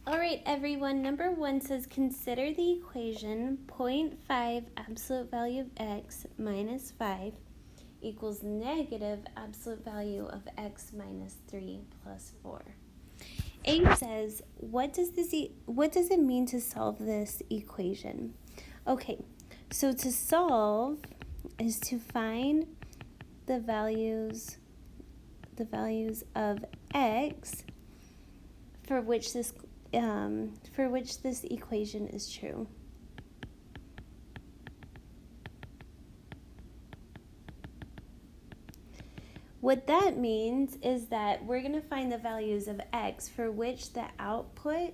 All right, everyone, number 1 says consider the equation 0.5 absolute value of x minus 5 equals negative absolute value of x minus 3 plus 4. A says, what does it mean to solve this equation? Okay, so to solve is to find the values of x for which this equation is true. What that means is that we're going to find the values of x for which the output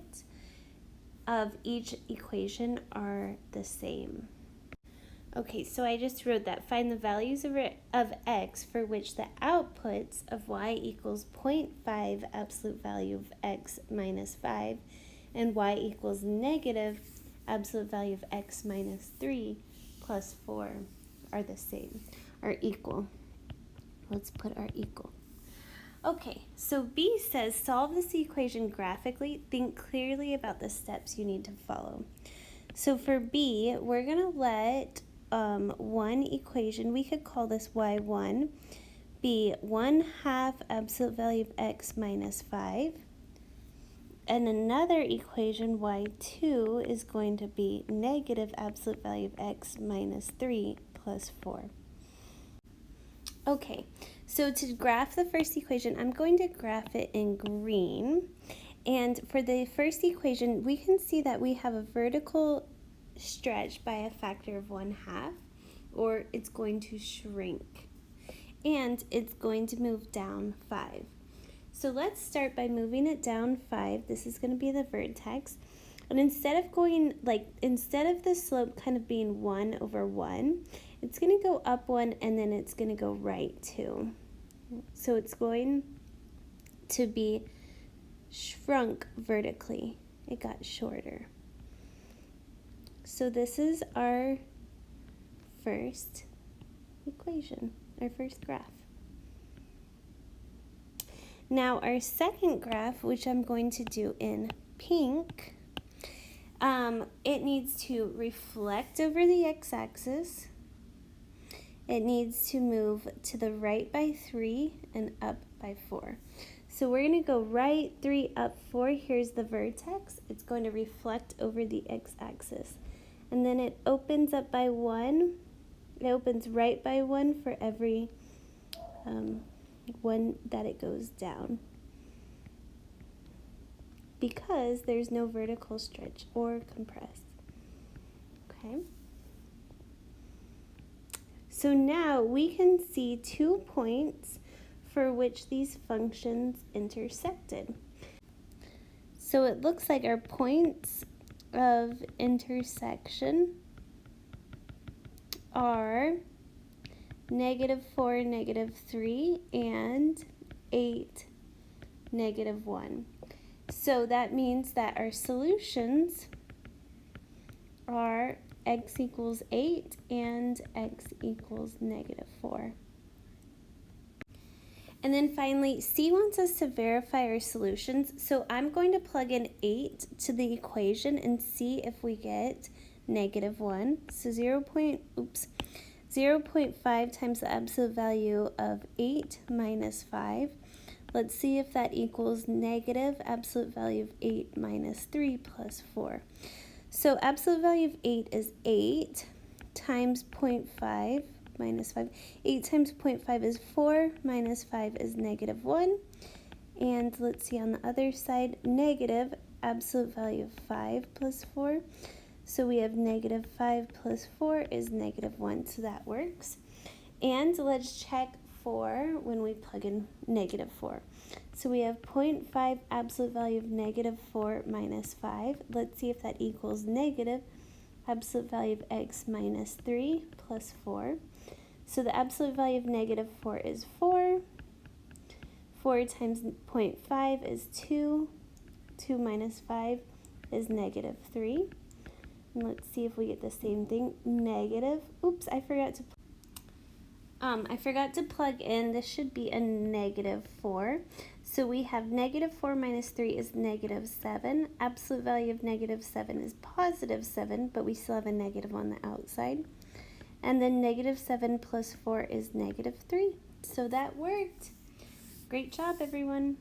of each equation are the same. Okay, so I just wrote that. Find the values of x for which the outputs of y equals 0.5 absolute value of x minus 5 and y equals negative absolute value of x minus 3 plus 4 are the same, are equal. Let's put our equal. Okay, so B says solve this equation graphically. Think clearly about the steps you need to follow. So for B, we're going to let one equation, we could call this y1, be 1/2 absolute value of x minus 5. And another equation, y2, is going to be negative absolute value of x minus 3 plus 4. Okay, so to graph the first equation, I'm going to graph it in green. And for the first equation, we can see that we have a vertical stretch by a factor of 1/2, or it's going to shrink. And it's going to move down 5. So let's start by moving it down 5. This is going to be the vertex. And instead of the slope kind of being 1/1, it's going to go up 1 and then it's going to go right 2. So it's going to be shrunk vertically. It got shorter. So this is our first equation, our first graph. Now our second graph, which I'm going to do in pink, it needs to reflect over the x-axis. It needs to move to the right by 3 and up by 4. So we're going to go right 3, up 4. Here's the vertex. It's going to reflect over the x-axis. And then it opens up by 1. It opens right by 1 for every one that it goes down, because there's no vertical stretch or compress. Okay. So now we can see 2 points for which these functions intersected. So it looks like our points of intersection are -4, -3, and 8, -1. So that means that our solutions are x equals 8 and x equals -4. And then finally, C wants us to verify our solutions. So I'm going to plug in 8 to the equation and see if we get -1. So 0.5 times the absolute value of 8 minus 5. Let's see if that equals negative absolute value of 8 minus 3 plus 4. So absolute value of 8 is 8 times 0.5 minus 5. 8 times 0.5 is 4, minus 5 is -1. And let's see on the other side, negative absolute value of 5 plus 4. So we have -5 plus 4 is -1, so that works. And let's check for when we plug in -4. So we have 0.5 absolute value of -4 minus 5. Let's see if that equals negative absolute value of x minus 3 plus 4. So the absolute value of -4 is 4. 4 times 0.5 is 2. 2 minus 5 is -3. And let's see if we get the same thing. I forgot to plug in. This should be a -4. So we have negative 4 minus 3 is negative 7. Absolute value of negative 7 is positive 7, but we still have a negative on the outside. And then negative 7 plus 4 is negative 3. So that worked. Great job, everyone.